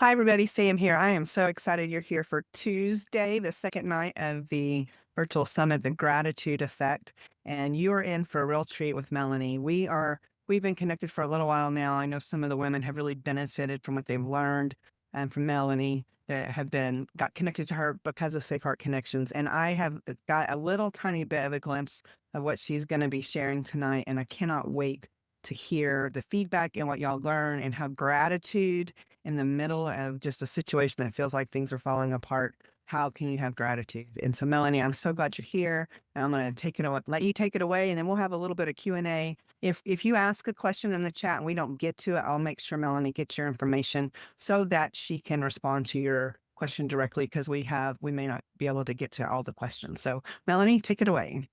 Hi, everybody. Sam here. I am so excited you're here for Tuesday, the second night of the virtual summit, The Gratitude Effect. And you are in for a real treat with Melanie. We've been connected for a little while now. I know some of the women have really benefited from what they've learned and from Melanie that have got connected to her because of Safe Heart Connections. And I have got a little tiny bit of a glimpse of what she's going to be sharing tonight. And I cannot wait to hear the feedback and what y'all learn and how gratitude in the middle of just a situation that feels like things are falling apart, how can you have gratitude? And so, Melanie, I'm so glad you're here. And I'm going to take it away, let you take it away, and then we'll have a little bit of Q&A. If you ask a question in the chat and we don't get to it, I'll make sure Melanie gets your information so that she can respond to your question directly because we may not be able to get to all the questions. So, Melanie, take it away.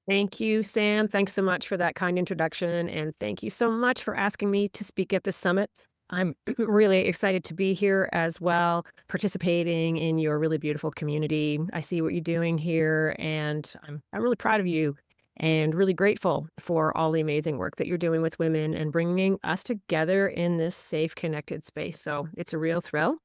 Thank you, Sam. Thanks so much for that kind introduction. And thank you so much for asking me to speak at this summit. I'm really excited to be here as well, participating in your really beautiful community. I see what you're doing here, and I'm really proud of you and really grateful for all the amazing work that you're doing with women and bringing us together in this safe, connected space. So it's a real thrill.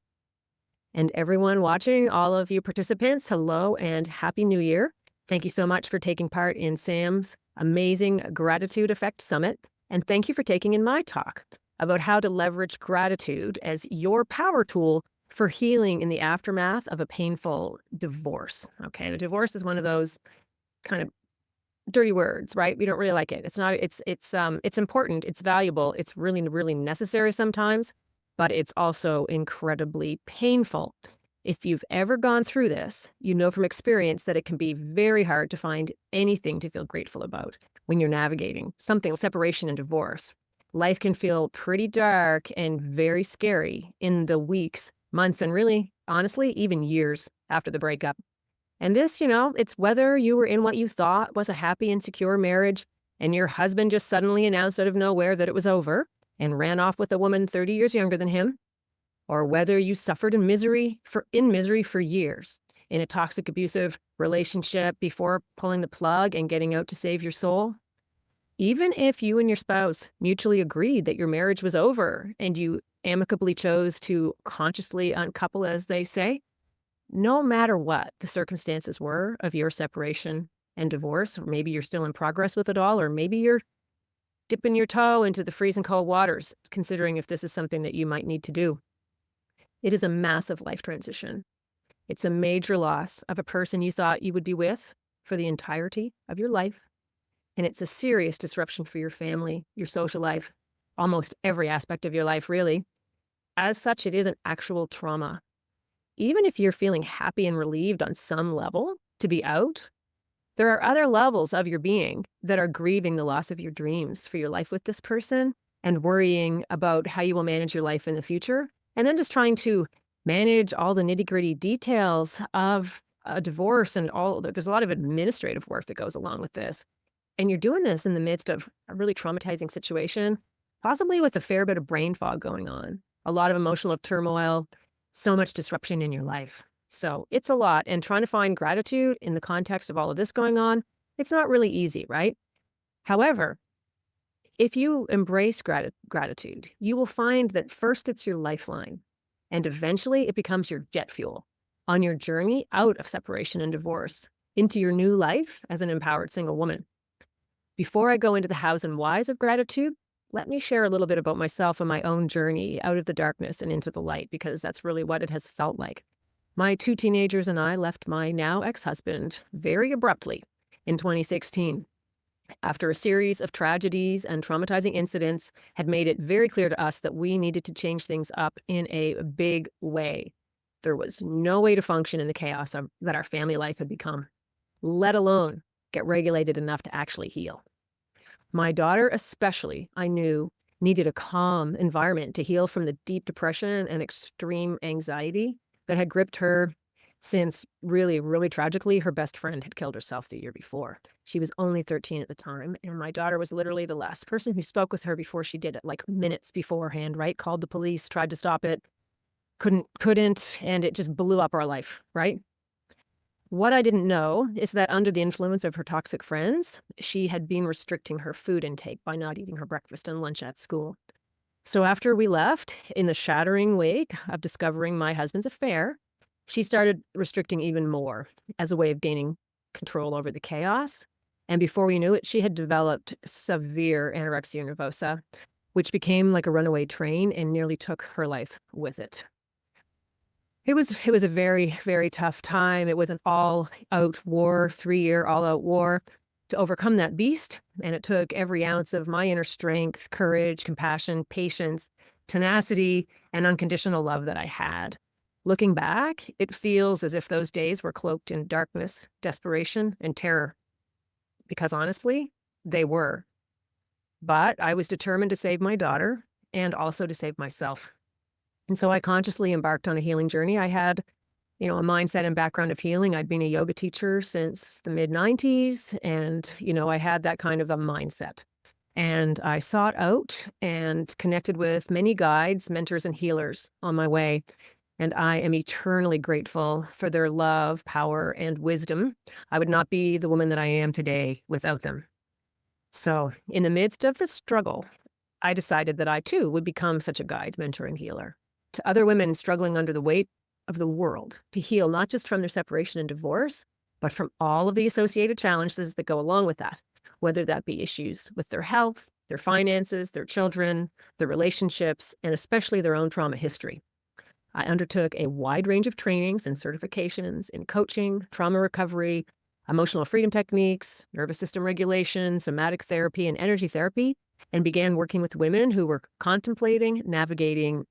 And everyone watching, all of you participants, hello and happy new year. Thank you so much for taking part in Sam's amazing Gratitude Effect Summit. And thank you for taking in my talk about how to leverage gratitude as your power tool for healing in the aftermath of a painful divorce. Okay, the divorce is one of those kind of dirty words, right? We don't really like it. It's not, it's important, it's valuable, it's really, really necessary sometimes, but it's also incredibly painful. If you've ever gone through this, you know from experience that it can be very hard to find anything to feel grateful about when you're navigating something like separation and divorce. Life can feel pretty dark and very scary in the weeks, months, and really, honestly, even years after the breakup. And this, it's whether you were in what you thought was a happy and secure marriage and your husband just suddenly announced out of nowhere that it was over and ran off with a woman 30 years younger than him, or whether you suffered in misery for years in a toxic abusive relationship before pulling the plug and getting out to save your soul. Even if you and your spouse mutually agreed that your marriage was over and you amicably chose to consciously uncouple, as they say, no matter what the circumstances were of your separation and divorce, or maybe you're still in progress with it all, or maybe you're dipping your toe into the freezing cold waters, considering if this is something that you might need to do. It is a massive life transition. It's a major loss of a person you thought you would be with for the entirety of your life. And it's a serious disruption for your family, your social life, almost every aspect of your life, really. As such, it is an actual trauma. Even if you're feeling happy and relieved on some level to be out, there are other levels of your being that are grieving the loss of your dreams for your life with this person and worrying about how you will manage your life in the future. And then just trying to manage all the nitty-gritty details of a divorce and there's a lot of administrative work that goes along with this. And you're doing this in the midst of a really traumatizing situation, possibly with a fair bit of brain fog going on, a lot of emotional turmoil, so much disruption in your life. So it's a lot. And trying to find gratitude in the context of all of this going on, it's not really easy, right? However, if you embrace gratitude, you will find that first it's your lifeline, and eventually it becomes your jet fuel on your journey out of separation and divorce into your new life as an empowered single woman. Before I go into the hows and whys of gratitude, let me share a little bit about myself and my own journey out of the darkness and into the light, because that's really what it has felt like. My two teenagers and I left my now ex-husband very abruptly in 2016 after a series of tragedies and traumatizing incidents had made it very clear to us that we needed to change things up in a big way. There was no way to function in the chaos that our family life had become, let alone get regulated enough to actually heal. My daughter especially, I knew, needed a calm environment to heal from the deep depression and extreme anxiety that had gripped her since really, really tragically, her best friend had killed herself the year before. She was only 13 at the time, and my daughter was literally the last person who spoke with her before she did it, like minutes beforehand, right? Called the police, tried to stop it, couldn't, and it just blew up our life, right? What I didn't know is that under the influence of her toxic friends, she had been restricting her food intake by not eating her breakfast and lunch at school. So after we left, in the shattering wake of discovering my husband's affair, she started restricting even more as a way of gaining control over the chaos. And before we knew it, she had developed severe anorexia nervosa, which became like a runaway train and nearly took her life with it. It was a very, very tough time. It was an all-out war, 3-year all-out war to overcome that beast, and it took every ounce of my inner strength, courage, compassion, patience, tenacity, and unconditional love that I had. Looking back, it feels as if those days were cloaked in darkness, desperation, and terror, because honestly, they were. But I was determined to save my daughter and also to save myself. And so I consciously embarked on a healing journey. I had, a mindset and background of healing. I'd been a yoga teacher since the mid 90s. And, I had that kind of a mindset. And I sought out and connected with many guides, mentors, and healers on my way. And I am eternally grateful for their love, power, and wisdom. I would not be the woman that I am today without them. So, in the midst of the struggle, I decided that I too would become such a guide, mentor, and healer to other women struggling under the weight of the world to heal not just from their separation and divorce, but from all of the associated challenges that go along with that, whether that be issues with their health, their finances, their children, their relationships, and especially their own trauma history. I undertook a wide range of trainings and certifications in coaching, trauma recovery, emotional freedom techniques, nervous system regulation, somatic therapy, and energy therapy, and began working with women who were contemplating, navigating,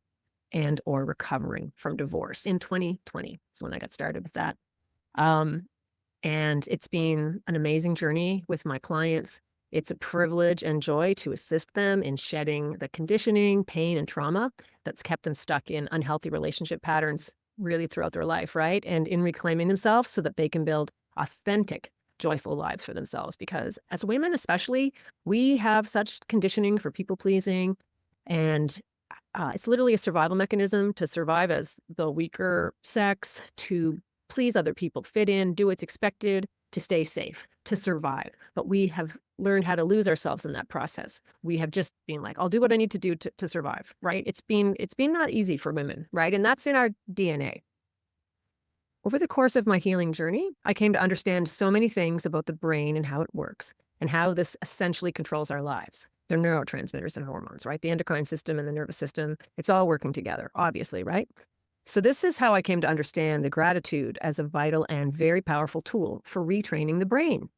and or recovering from divorce in 2020. So when I got started with that. Um, and it's been an amazing journey with my clients. It's a privilege and joy to assist them in shedding the conditioning, pain, and trauma that's kept them stuck in unhealthy relationship patterns really throughout their life, right? And in reclaiming themselves so that they can build authentic, joyful lives for themselves. Because as women, especially, we have such conditioning for people pleasing. And it's literally a survival mechanism to survive as the weaker sex, to please other people, fit in, do what's expected, to stay safe, to survive. But we have learned how to lose ourselves in that process. We have just been like, I'll do what I need to do to survive, right? It's been not easy for women, right? And that's in our DNA. Over the course of my healing journey, I came to understand so many things about the brain and how it works, and how this essentially controls our lives. They're neurotransmitters and hormones, right? The endocrine system and the nervous system, it's all working together, obviously, right? So this is how I came to understand the gratitude as a vital and very powerful tool for retraining the brain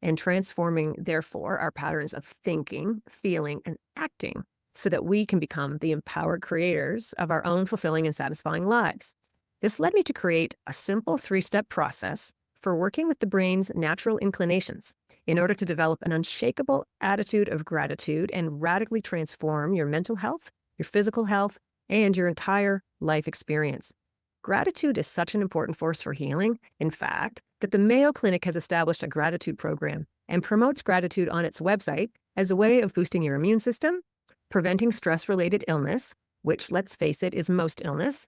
and transforming, therefore, our patterns of thinking, feeling, and acting so that we can become the empowered creators of our own fulfilling and satisfying lives. This led me to create a simple 3-step process for working with the brain's natural inclinations in order to develop an unshakable attitude of gratitude and radically transform your mental health, your physical health, and your entire life experience. Gratitude is such an important force for healing, in fact, that the Mayo Clinic has established a gratitude program and promotes gratitude on its website as a way of boosting your immune system, preventing stress-related illness, which, let's face it, is most illness,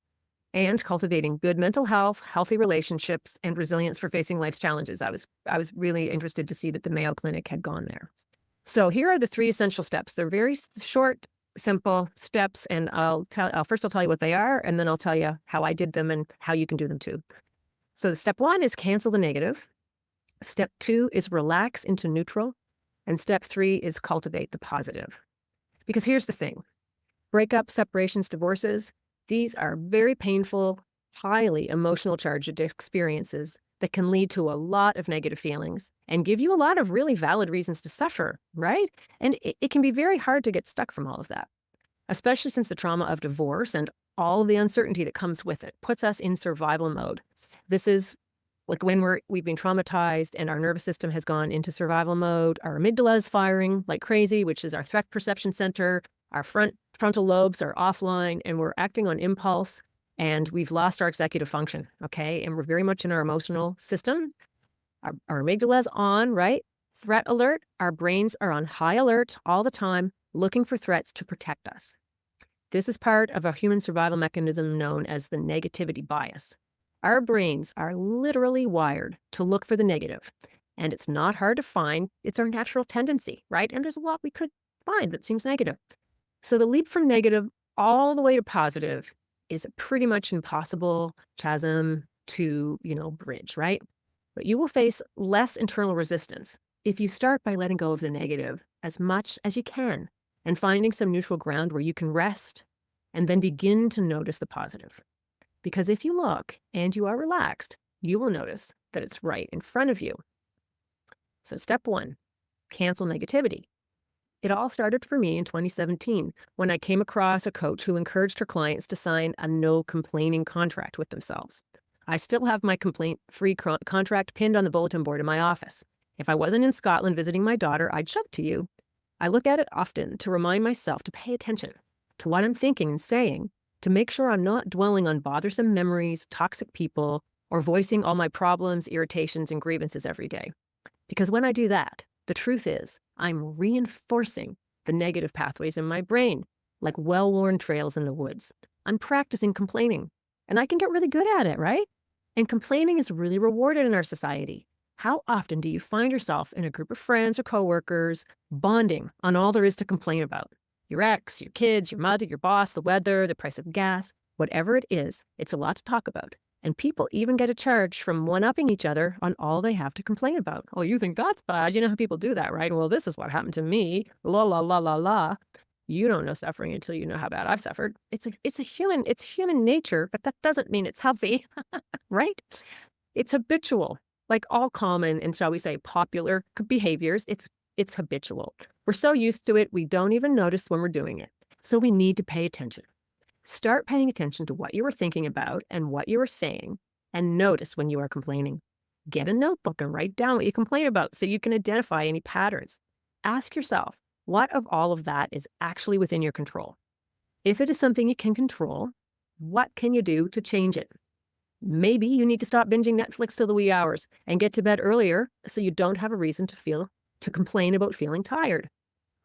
and cultivating good mental health, healthy relationships, and resilience for facing life's challenges. I was really interested to see that the Mayo Clinic had gone there. So here are the 3 essential steps. They're very short, simple steps, and I'll tell you what they are, and then I'll tell you how I did them and how you can do them too. So step 1 is cancel the negative. Step 2 is relax into neutral, and step 3 is cultivate the positive. Because here's the thing. Breakups, separations, divorces, these are very painful, highly emotional charged experiences that can lead to a lot of negative feelings and give you a lot of really valid reasons to suffer, right? And it can be very hard to get stuck from all of that, especially since the trauma of divorce and all of the uncertainty that comes with it puts us in survival mode. This is like when we've been traumatized and our nervous system has gone into survival mode. Our amygdala is firing like crazy, which is our threat perception center. Our frontal lobes are offline and we're acting on impulse, and we've lost our executive function, okay? And we're very much in our emotional system. Our amygdala is on, right? Threat alert. Our brains are on high alert all the time, looking for threats to protect us. This is part of a human survival mechanism known as the negativity bias. Our brains are literally wired to look for the negative, and it's not hard to find. It's our natural tendency, right? And there's a lot we could find that seems negative. So the leap from negative all the way to positive is a pretty much impossible chasm to, bridge, right? But you will face less internal resistance if you start by letting go of the negative as much as you can and finding some neutral ground where you can rest and then begin to notice the positive. Because if you look and you are relaxed, you will notice that it's right in front of you. So, step one, cancel negativity. It all started for me in 2017 when I came across a coach who encouraged her clients to sign a no complaining contract with themselves. I still have my complaint free contract pinned on the bulletin board in my office. If I wasn't in Scotland visiting my daughter, I'd show it to you. I look at it often to remind myself to pay attention to what I'm thinking and saying, to make sure I'm not dwelling on bothersome memories, toxic people, or voicing all my problems, irritations, and grievances every day. Because when I do that, the truth is, I'm reinforcing the negative pathways in my brain, like well-worn trails in the woods. I'm practicing complaining, and I can get really good at it, right? And complaining is really rewarded in our society. How often do you find yourself in a group of friends or coworkers bonding on all there is to complain about? Your ex, your kids, your mother, your boss, the weather, the price of gas, whatever it is, it's a lot to talk about. And people even get a charge from one-upping each other on all they have to complain about. Oh, you think that's bad? You know how people do that, right? Well, this is what happened to me. La la la la la. You don't know suffering until you know how bad I've suffered. It's human nature, but that doesn't mean it's healthy, right? It's habitual. Like all common and, shall we say, popular behaviors, it's habitual. We're so used to it, we don't even notice when we're doing it. So we need to pay attention. Start paying attention to what you are thinking about and what you are saying, and notice when you are complaining. Get a notebook and write down what you complain about so you can identify any patterns. Ask yourself, what of all of that is actually within your control? If it is something you can control, what can you do to change it? Maybe you need to stop binging Netflix till the wee hours and get to bed earlier so you don't have a reason to complain about feeling tired.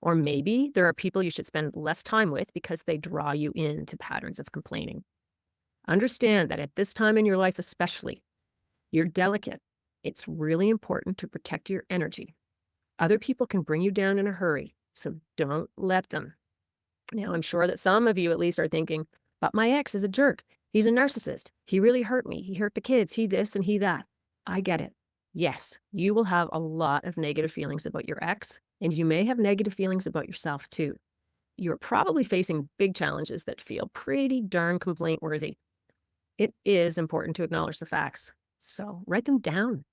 Or maybe there are people you should spend less time with because they draw you into patterns of complaining. Understand that at this time in your life especially, you're delicate. It's really important to protect your energy. Other people can bring you down in a hurry, so don't let them. Now, I'm sure that some of you at least are thinking, but my ex is a jerk. He's a narcissist. He really hurt me. He hurt the kids. He this and he that. I get it. Yes, you will have a lot of negative feelings about your ex, and you may have negative feelings about yourself too. You're probably facing big challenges that feel pretty darn complaint worthy. It is important to acknowledge the facts. So write them down.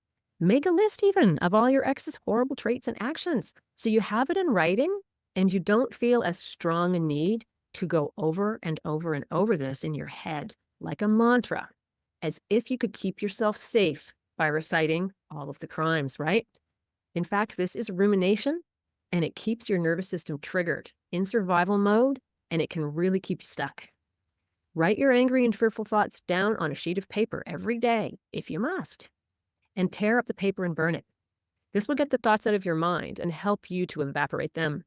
Make a list even of all your ex's horrible traits and actions so you have it in writing and you don't feel as strong a need to go over and over and over this in your head like a mantra, as if you could keep yourself safe by reciting all of the crimes, right? In fact, this is rumination and it keeps your nervous system triggered in survival mode and it can really keep you stuck. Write your angry and fearful thoughts down on a sheet of paper every day, if you must, and tear up the paper and burn it. This will get the thoughts out of your mind and help you to evaporate them.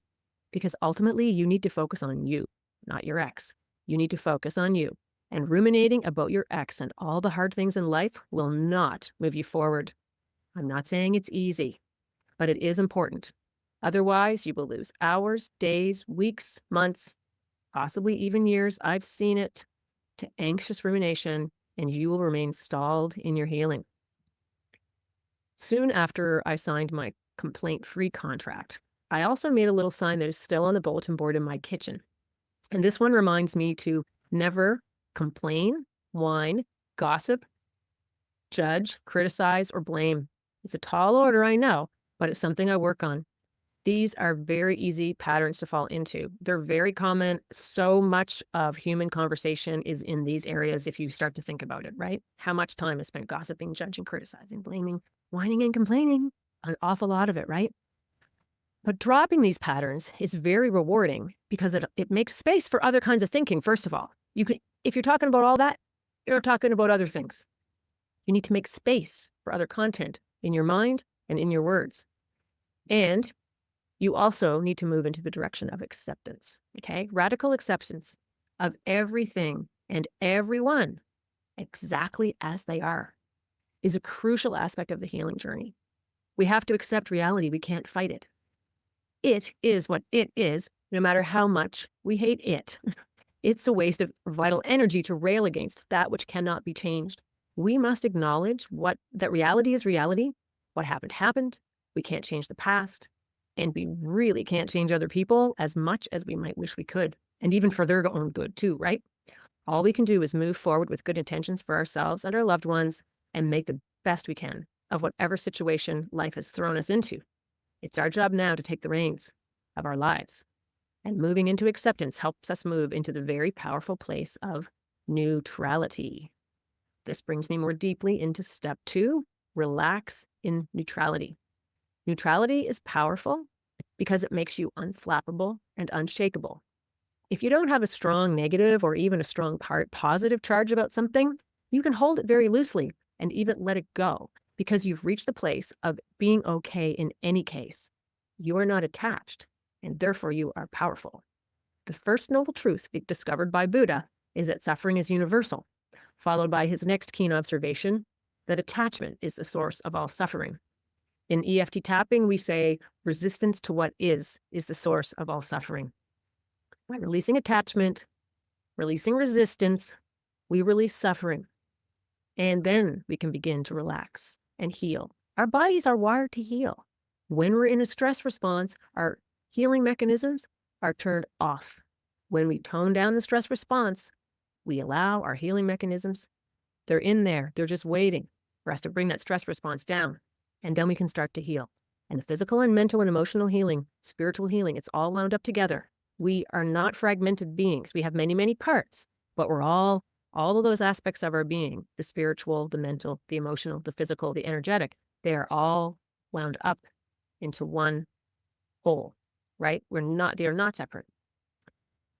Because ultimately, you need to focus on you, not your ex. You need to focus on you. And ruminating about your ex and all the hard things in life will not move you forward. I'm not saying it's easy, but it is important. Otherwise, you will lose hours, days, weeks, months, possibly even years. I've seen it, to anxious rumination, and you will remain stalled in your healing. Soon after I signed my complaint-free contract, I also made a little sign that is still on the bulletin board in my kitchen. And this one reminds me to never complain, whine, gossip, judge, criticize, or blame. It's a tall order, I know, but it's something I work on. These are very easy patterns to fall into. They're very common. So much of human conversation is in these areas if you start to think about it, right? How much time is spent gossiping, judging, criticizing, blaming, whining, and complaining? An awful lot of it, right? But dropping these patterns is very rewarding because it makes space for other kinds of thinking, first of all. If you're talking about all that, you're talking about other things. You need to make space for other content in your mind and in your words. And you also need to move into the direction of acceptance, okay? Radical acceptance of everything and everyone exactly as they are is a crucial aspect of the healing journey. We have to accept reality. We can't fight it. It is what it is, no matter how much we hate it. It's a waste of vital energy to rail against that which cannot be changed. We must acknowledge what that reality is reality. What happened happened. We can't change the past. And we really can't change other people as much as we might wish we could. And even for their own good too, right? All we can do is move forward with good intentions for ourselves and our loved ones and make the best we can of whatever situation life has thrown us into. It's our job now to take the reins of our lives. And moving into acceptance helps us move into the very powerful place of neutrality. This brings me more deeply into step 2, relax in neutrality. Neutrality is powerful because it makes you unflappable and unshakable. If you don't have a strong negative or even a strong positive charge about something, you can hold it very loosely and even let it go because you've reached the place of being okay in any case. You are not attached, and therefore you are powerful. The first noble truth discovered by Buddha is that suffering is universal, followed by his next keen observation that attachment is the source of all suffering. In EFT tapping, we say resistance to what is the source of all suffering. By releasing attachment, releasing resistance, we release suffering. And then we can begin to relax and heal. Our bodies are wired to heal. When we're in a stress response, our healing mechanisms are turned off. When we tone down the stress response, we allow our healing mechanisms. They're in there. They're just waiting for us to bring that stress response down. And then we can start to heal. And the physical and mental and emotional healing, spiritual healing, it's all wound up together. We are not fragmented beings. We have many, many parts, but we're all of those aspects of our being, the spiritual, the mental, the emotional, the physical, the energetic, they are all wound up into one whole, right? They are not separate.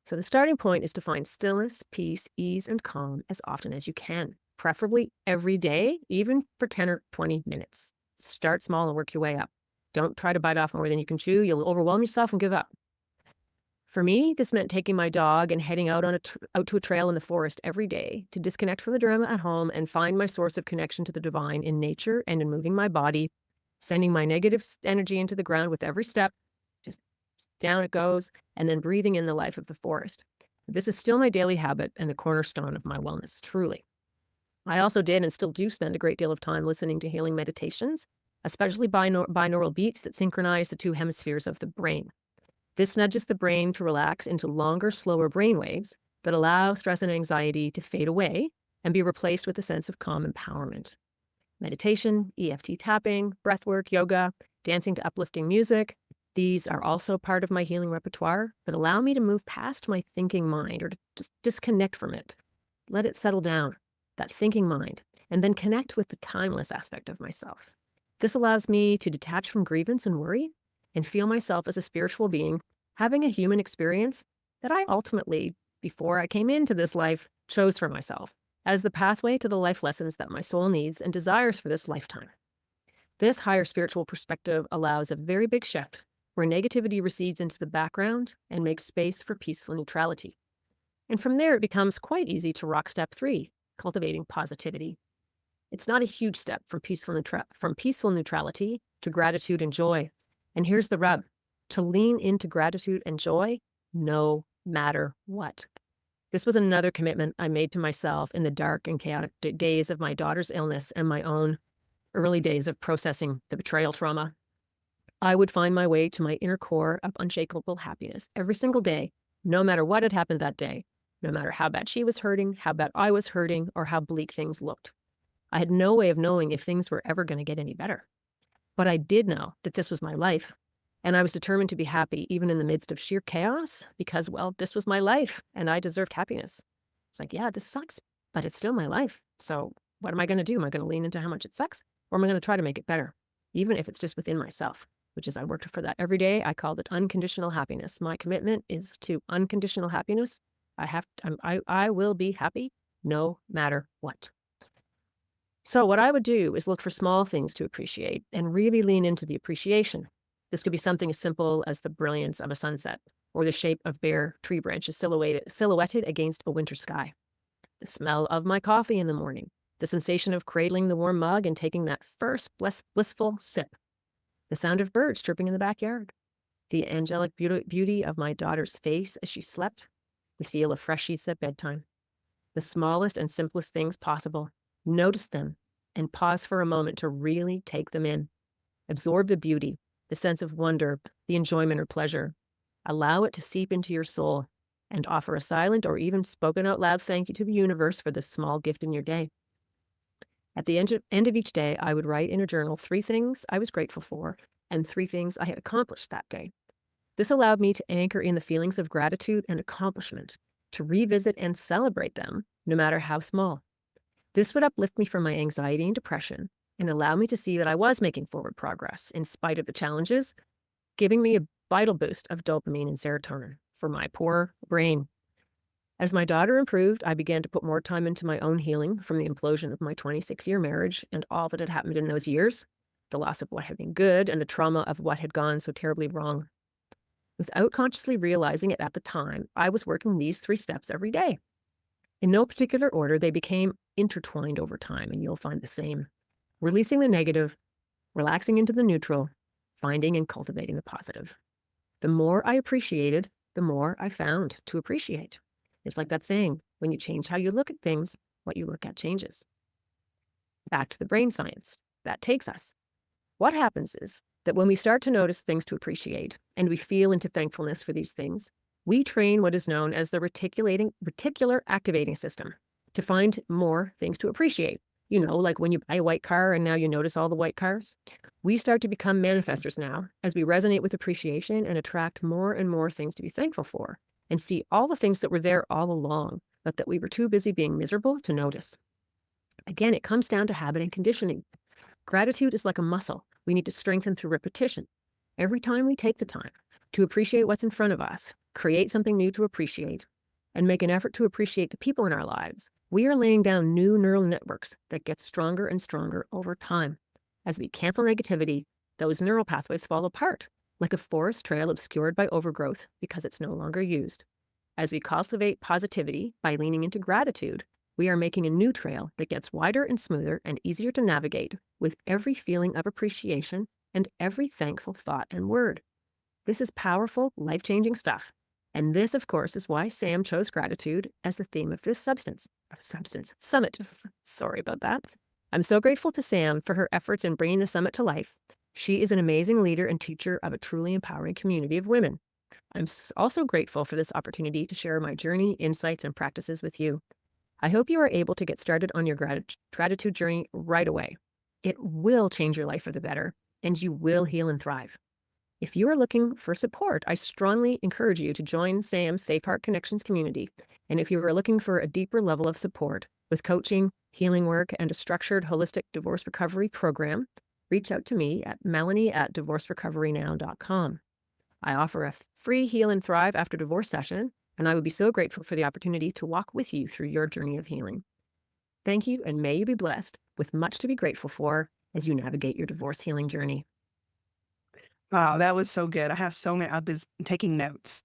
So the starting point is to find stillness, peace, ease, and calm as often as you can, preferably every day, even for 10 or 20 minutes. Start small and work your way up. Don't try to bite off more than you can chew. You'll overwhelm yourself and give up. For me, this meant taking my dog and heading out out to a trail in the forest every day to disconnect from the drama at home and find my source of connection to the divine in nature and in moving my body, sending my negative energy into the ground with every step, just down it goes, and then breathing in the life of the forest. This is still my daily habit and the cornerstone of my wellness, truly. I also did and still do spend a great deal of time listening to healing meditations, especially binaural beats that synchronize the two hemispheres of the brain. This nudges the brain to relax into longer, slower brain waves that allow stress and anxiety to fade away and be replaced with a sense of calm empowerment. Meditation, EFT tapping, breathwork, yoga, dancing to uplifting music, these are also part of my healing repertoire that allow me to move past my thinking mind or to just disconnect from it. Let it settle down, that thinking mind, and then connect with the timeless aspect of myself. This allows me to detach from grievance and worry and feel myself as a spiritual being having a human experience that I ultimately, before I came into this life, chose for myself as the pathway to the life lessons that my soul needs and desires for this lifetime. This higher spiritual perspective allows a very big shift where negativity recedes into the background and makes space for peaceful neutrality. And from there, it becomes quite easy to rock step 3, cultivating positivity. It's not a huge step from peaceful neutrality to gratitude and joy. And here's the rub, to lean into gratitude and joy no matter what. This was another commitment I made to myself in the dark and chaotic days of my daughter's illness and my own early days of processing the betrayal trauma. I would find my way to my inner core of unshakable happiness every single day, no matter what had happened that day, no matter how bad she was hurting, how bad I was hurting, or how bleak things looked. I had no way of knowing if things were ever going to get any better. But I did know that this was my life, and I was determined to be happy even in the midst of sheer chaos because, well, this was my life, and I deserved happiness. It's like, yeah, this sucks, but it's still my life. So what am I going to do? Am I going to lean into how much it sucks, or am I going to try to make it better, even if it's just within myself, which is I worked for that every day. I called it unconditional happiness. My commitment is to unconditional happiness. I will be happy no matter what. So what I would do is look for small things to appreciate and really lean into the appreciation. This could be something as simple as the brilliance of a sunset or the shape of bare tree branches silhouetted against a winter sky. The smell of my coffee in the morning, the sensation of cradling the warm mug and taking that first blissful sip, the sound of birds chirping in the backyard. the angelic beauty of my daughter's face as she slept, the feel of fresh sheets at bedtime. The smallest and simplest things possible. Notice them and pause for a moment to really take them in. Absorb the beauty, the sense of wonder, the enjoyment or pleasure. Allow it to seep into your soul and offer a silent or even spoken out loud thank you to the universe for this small gift in your day. At the end of each day, I would write in a journal 3 things I was grateful for and 3 things I had accomplished that day. This allowed me to anchor in the feelings of gratitude and accomplishment, to revisit and celebrate them, no matter how small. This would uplift me from my anxiety and depression and allow me to see that I was making forward progress in spite of the challenges, giving me a vital boost of dopamine and serotonin for my poor brain. As my daughter improved, I began to put more time into my own healing from the implosion of my 26-year marriage and all that had happened in those years, the loss of what had been good and the trauma of what had gone so terribly wrong. Without consciously realizing it at the time, I was working these 3 steps every day. In no particular order, they became intertwined over time, and you'll find the same. Releasing the negative, relaxing into the neutral, finding and cultivating the positive. The more I appreciated, the more I found to appreciate. It's like that saying, when you change how you look at things, what you look at changes. Back to the brain science. That takes us. What happens is that when we start to notice things to appreciate and we feel into thankfulness for these things, we train what is known as the reticular activating system to find more things to appreciate. You know, like when you buy a white car and now you notice all the white cars. We start to become manifestors now as we resonate with appreciation and attract more and more things to be thankful for and see all the things that were there all along, but that we were too busy being miserable to notice. Again, it comes down to habit and conditioning. Gratitude is like a muscle we need to strengthen through repetition. Every time we take the time to appreciate what's in front of us, create something new to appreciate, and make an effort to appreciate the people in our lives, we are laying down new neural networks that get stronger and stronger over time. As we cancel negativity, those neural pathways fall apart, like a forest trail obscured by overgrowth because it's no longer used. As we cultivate positivity by leaning into gratitude, we are making a new trail that gets wider and smoother and easier to navigate with every feeling of appreciation and every thankful thought and word. This is powerful, life-changing stuff. And this, of course, is why Sam chose gratitude as the theme of this summit. Sorry about that. I'm so grateful to Sam for her efforts in bringing the summit to life. She is an amazing leader and teacher of a truly empowering community of women. I'm also grateful for this opportunity to share my journey, insights, and practices with you. I hope you are able to get started on your gratitude journey right away. It will change your life for the better, and you will heal and thrive. If you are looking for support, I strongly encourage you to join Sam's Safe Heart Connections community. And if you are looking for a deeper level of support with coaching, healing work, and a structured holistic divorce recovery program, reach out to me at melanie@divorcerecoverynow.com. I offer a free Heal and Thrive After Divorce session, and I would be so grateful for the opportunity to walk with you through your journey of healing. Thank you, and may you be blessed with much to be grateful for as you navigate your divorce healing journey. Wow, that was so good. I have so many. I've been taking notes,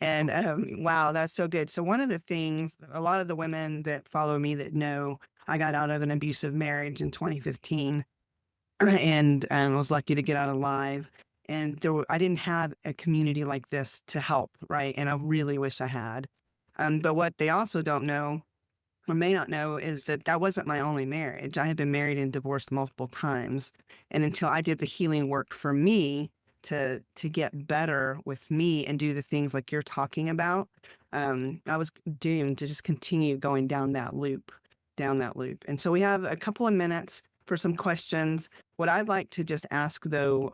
and wow, that's so good. So one of the things, a lot of the women that follow me that know I got out of an abusive marriage in 2015, and was lucky to get out alive. And I didn't have a community like this to help, right? And I really wish I had. But what they also don't know or may not know is that that wasn't my only marriage. I had been married and divorced multiple times, and until I did the healing work for me to get better with me and do the things like you're talking about, I was doomed to just continue going down that loop, down that loop. And so we have a couple of minutes for some questions. What I'd like to just ask though,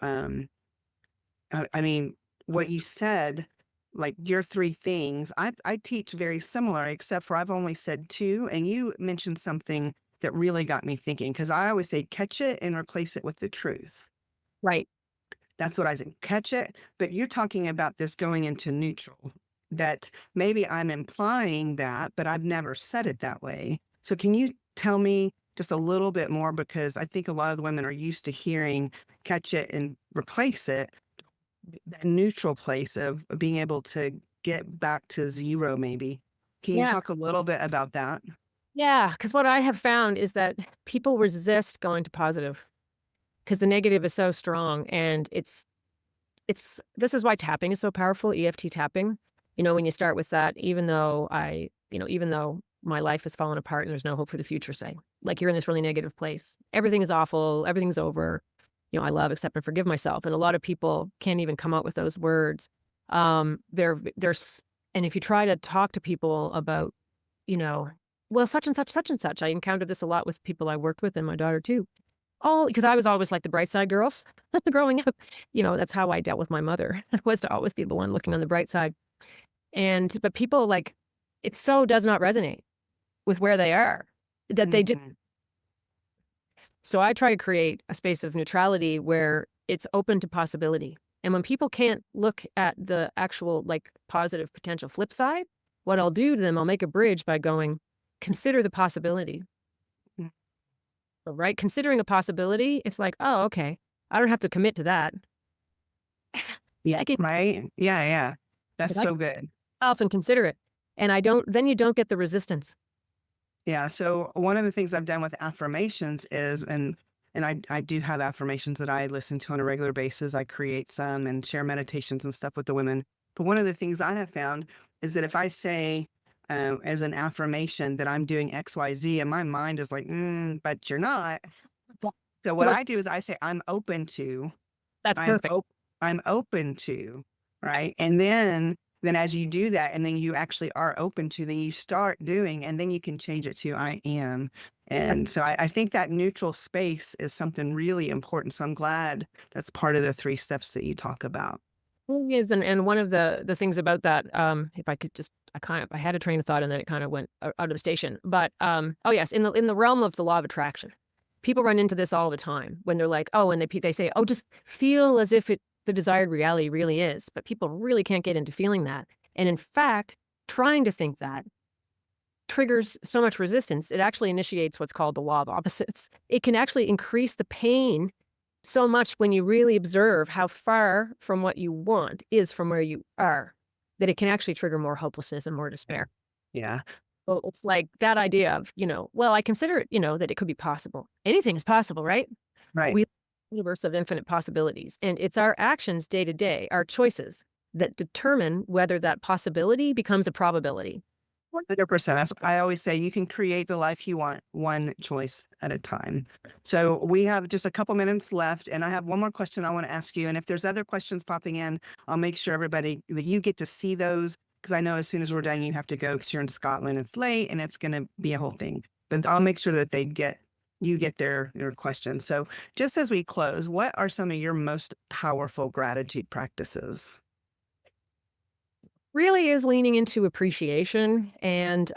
I mean, what you said, like your 3 things, I teach very similar, except for I've only said 2, and you mentioned something that really got me thinking. Because I always say, "Catch it and replace it with the truth." Right. That's what I say, catch it, but you're talking about this going into neutral, that maybe I'm implying that, but I've never said it that way. So can you tell me just a little bit more? Because I think a lot of the women are used to hearing catch it and replace it, that neutral place of being able to get back to 0 maybe. Can you Yeah. talk a little bit about that? Yeah. Because what I have found is that people resist going to positive because the negative is so strong and this is why tapping is so powerful, EFT tapping. You know, when you start with that, even though my life has fallen apart and there's no hope for the future, say, like you're in this really negative place. Everything is awful, everything's over. You know, I love, accept, and forgive myself. And a lot of people can't even come out with those words. There's and if you try to talk to people about, you know, well, such and such. I encountered this a lot with people I worked with and my daughter too. Oh, because I was always like the bright side girls growing up. You know, that's how I dealt with my mother, was to always be the one looking on the bright side. But people like, it so does not resonate with where they are that they just, Mhm. so I try to create a space of neutrality where it's open to possibility. And when people can't look at the actual like positive potential flip side, what I'll do to them, I'll make a bridge by going, consider the possibility. Mm. Right? Considering a possibility, it's like, oh, okay. I don't have to commit to that. Yeah, I can, right? Yeah, yeah. That's but I can so good. often consider it. And then you don't get the resistance. Yeah, so one of the things I've done with affirmations is and I do have affirmations that I listen to on a regular basis. I create some and share meditations and stuff with the women. But one of the things I have found is that if I say as an affirmation that I'm doing XYZ and my mind is like, but you're not. So what So I do is I say I'm open to, that's I'm perfect. op I'm open to, right? And then as you do that, and then you actually are open to, then you start doing, and then you can change it to I am. And so I think that neutral space is something really important. So I'm glad that's part of the 3 steps that you talk about. Thing is, and one of the things about that, if I could just, I had a train of thought and then it kind of went out of the station. But oh yes, in the realm of the law of attraction, people run into this all the time when they're like, oh, and they say, oh, just feel as if the desired reality really is. But people really can't get into feeling that. And in fact, trying to think that triggers so much resistance. It actually initiates what's called the law of opposites. It can actually increase the pain so much when you really observe how far from what you want is from where you are, that it can actually trigger more hopelessness and more despair. Yeah, So it's like that idea of, well, I consider it, that it could be possible. Anything is possible, right? right. We live in a universe of infinite possibilities. And it's our actions day to day, our choices, that determine whether that possibility becomes a probability. 100%. That's I always say you can create the life you want one choice at a time. So we have just a couple minutes left, and I have one more question I want to ask you. And if there's other questions popping in, I'll make sure everybody that you get to see those because I know as soon as we're done, you have to go because you're in Scotland. It's late, and it's going to be a whole thing. But I'll make sure that you get their questions. So just as we close, what are some of your most powerful gratitude practices? Really is leaning into appreciation and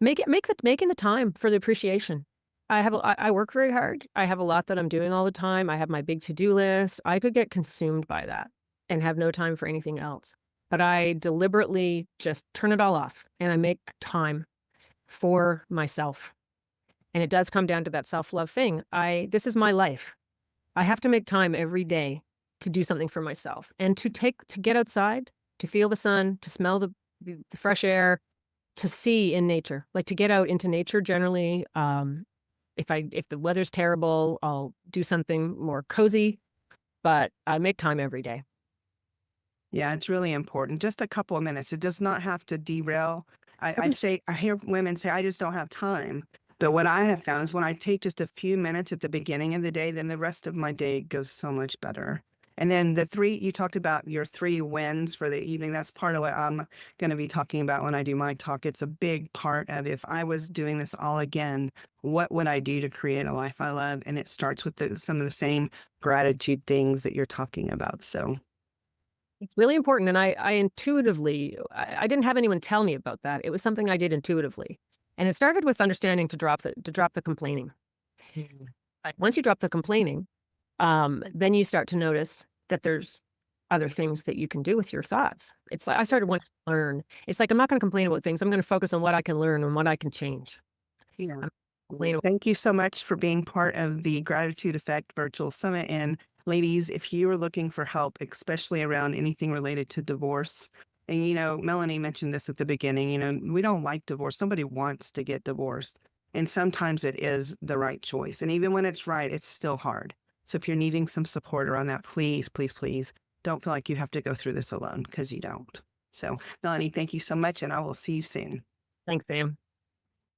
making the time for the appreciation. I work very hard. I have a lot that I'm doing all the time. I have my big to-do list. I could get consumed by that and have no time for anything else. But I deliberately just turn it all off and I make time for myself. And it does come down to that self-love thing. This is my life. I have to make time every day to do something for myself and to get outside, to feel the sun, to smell the fresh air, to see in nature, like to get out into nature generally. If the weather's terrible, I'll do something more cozy, but I make time every day. Yeah, it's really important. Just a couple of minutes. It does not have to derail. Every I hear women say, I just don't have time. But what I have found is when I take just a few minutes at the beginning of the day, then the rest of my day goes so much better. And then you talked about your 3 wins for the evening. That's part of what I'm going to be talking about when I do my talk. It's a big part of if I was doing this all again, what would I do to create a life I love? And it starts with some of the same gratitude things that you're talking about. So. It's really important, and I intuitively I didn't have anyone tell me about that. It was something I did intuitively, and it started with understanding to drop the complaining. Like, once you drop the complaining, then you start to notice that there's other things that you can do with your thoughts. It's like I started wanting to learn. It's like I'm not gonna complain about things. I'm gonna focus on what I can learn and what I can change. Yeah. I'm complain Thank you so much for being part of the Gratitude Effect Virtual Summit. And ladies, if you are looking for help, especially around anything related to divorce, and Melanie mentioned this at the beginning, we don't like divorce. Nobody wants to get divorced. And sometimes it is the right choice. And even when it's right, it's still hard. So if you're needing some support around that, please, please, please don't feel like you have to go through this alone because you don't. So, Melanie, thank you so much, and I will see you soon. Thanks, Sam.